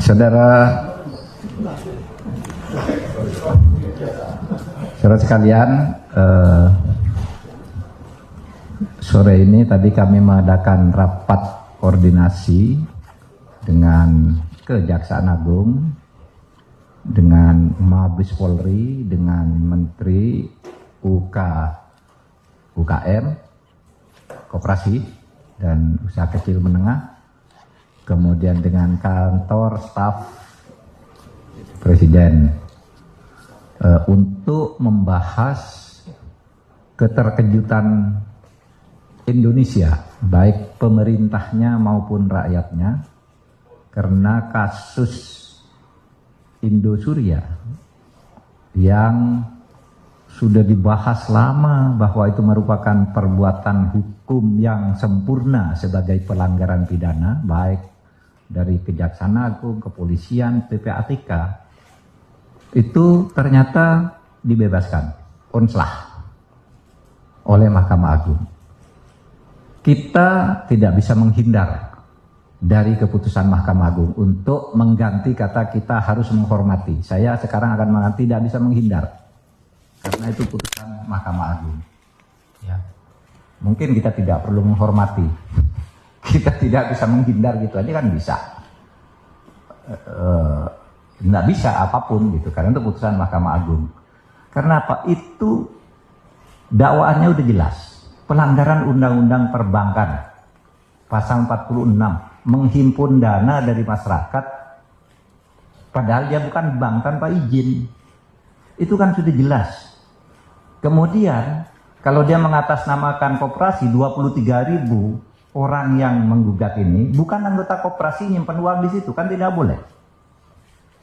Saudara sekalian, sore ini tadi kami mengadakan rapat koordinasi dengan Kejaksaan Agung, dengan Mabes Polri, dengan Menteri UKM, Koperasi dan Usaha Kecil Menengah, kemudian dengan kantor staf Presiden untuk membahas keterkejutan Indonesia, baik pemerintahnya maupun rakyatnya, karena kasus Indosuria yang sudah dibahas lama bahwa itu merupakan perbuatan hukum yang sempurna sebagai pelanggaran pidana, baik dari Kejaksaan Agung, Kepolisian, PPATK, itu ternyata dibebaskan, onslah oleh Mahkamah Agung. Kita tidak bisa menghindar dari keputusan Mahkamah Agung. Untuk mengganti kata kita harus menghormati. Saya sekarang akan mengatakan tidak bisa menghindar, karena itu putusan Mahkamah Agung. Ya. Mungkin kita tidak perlu menghormati. Kita tidak bisa menghindar gitu aja kan bisa. Nggak bisa apapun gitu, karena itu putusan Mahkamah Agung. Karena apa? Itu dakwaannya udah jelas. Pelanggaran Undang-Undang Perbankan pasal 46, menghimpun dana dari masyarakat padahal dia bukan bank tanpa izin. Itu kan sudah jelas. Kemudian kalau dia mengatasnamakan koperasi, 23.000 orang yang menggugat ini bukan anggota koperasi nyimpen uang di situ, kan tidak boleh.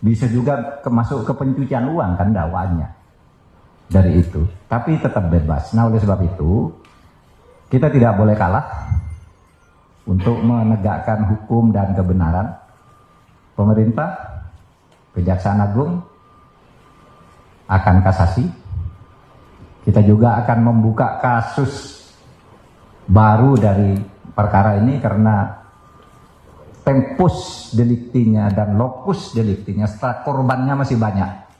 Bisa juga masuk ke pencucian uang kan dakwaannya dari itu, tapi tetap bebas. Nah, oleh sebab itu kita tidak boleh kalah untuk menegakkan hukum dan kebenaran. Pemerintah, Kejaksaan Agung akan kasasi. Kita juga akan membuka kasus baru dari perkara ini karena tempus deliktinya dan lokus deliktinya, setelah korbannya masih banyak.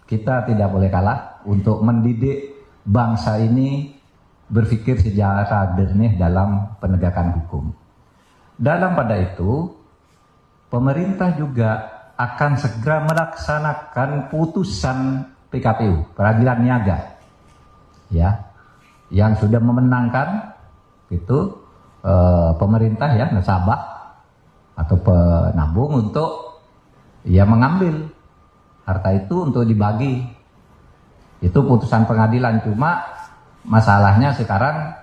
Kita tidak boleh kalah untuk mendidik bangsa ini berpikir secara jernih dalam penegakan hukum. Dalam pada itu, pemerintah juga akan segera melaksanakan putusan PKPU, Peradilan Niaga, ya, yang sudah memenangkan itu pemerintah ya, nasabah atau penabung untuk ya mengambil harta itu untuk dibagi. Itu putusan pengadilan, cuma masalahnya sekarang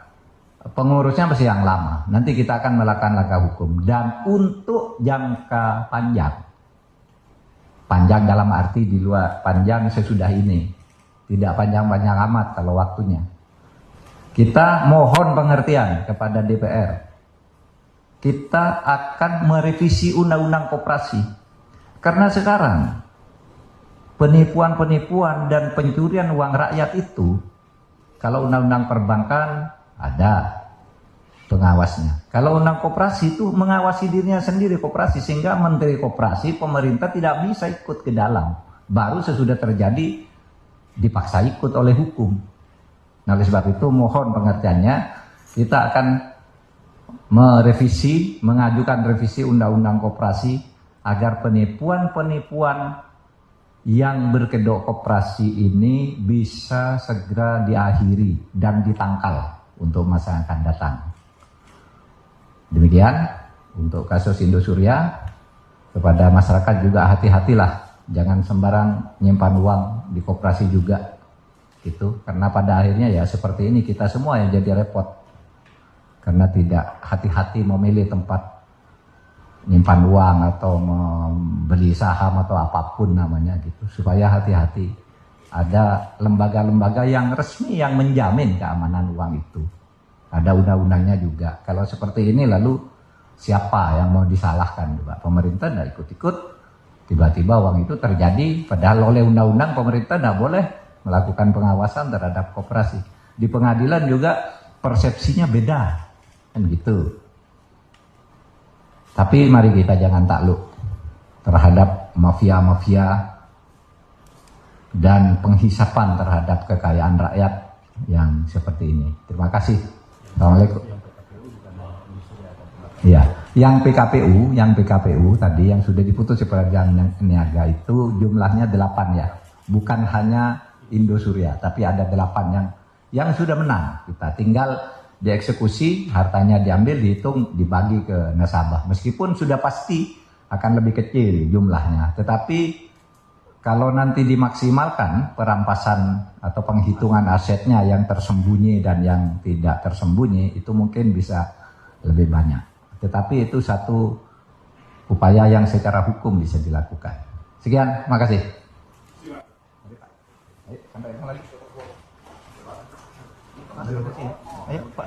pengurusnya masih yang lama. Nanti kita akan melakukan langkah hukum. Dan untuk jangka panjang dalam arti di luar panjang sesudah ini, tidak panjang-panjang amat kalau waktunya, kita mohon pengertian kepada DPR. Kita akan merevisi Undang-Undang Koperasi, karena sekarang penipuan-penipuan dan pencurian uang rakyat itu, kalau Undang-Undang Perbankan ada pengawasnya. Kalau Undang Koperasi itu mengawasi dirinya sendiri koperasi, sehingga Menteri Koperasi, pemerintah tidak bisa ikut ke dalam. Baru sesudah terjadi dipaksa ikut oleh hukum. Nah, oleh sebab itu mohon pengertiannya, kita akan mengajukan revisi Undang-Undang Koperasi agar penipuan-penipuan yang berkedok koperasi ini bisa segera diakhiri dan ditangkal untuk masa yang akan datang. Demikian untuk kasus Indosuria. Kepada masyarakat juga hati-hatilah, jangan sembarang nyimpan uang di koperasi juga gitu, karena pada akhirnya ya seperti ini, kita semua yang jadi repot karena tidak hati-hati memilih tempat nyimpan uang atau membeli saham atau apapun namanya gitu. Supaya hati-hati, ada lembaga-lembaga yang resmi yang menjamin keamanan uang itu, ada undang-undangnya juga. Kalau seperti ini lalu siapa yang mau disalahkan? Pemerintah tidak ikut-ikut, tiba-tiba uang itu terjadi, padahal oleh undang-undang pemerintah tidak boleh melakukan pengawasan terhadap koperasi. Di pengadilan juga persepsinya beda. kan gitu. Tapi mari kita jangan takluk terhadap mafia-mafia dan penghisapan terhadap kekayaan rakyat yang seperti ini. Terima kasih. Assalamualaikum. Ya, yang PKPU tadi yang sudah diputus perjanjian niaga itu jumlahnya 8 ya. Bukan hanya Indosuria, tapi ada 8 yang sudah menang. Kita tinggal dieksekusi, hartanya diambil, dihitung, dibagi ke nasabah. Meskipun sudah pasti akan lebih kecil jumlahnya, tetapi kalau nanti dimaksimalkan perampasan atau penghitungan asetnya yang tersembunyi dan yang tidak tersembunyi, itu mungkin bisa lebih banyak. Tetapi itu satu upaya yang secara hukum bisa dilakukan. Sekian, makasih. Ayo, sampai lagi. Ayo, Pak.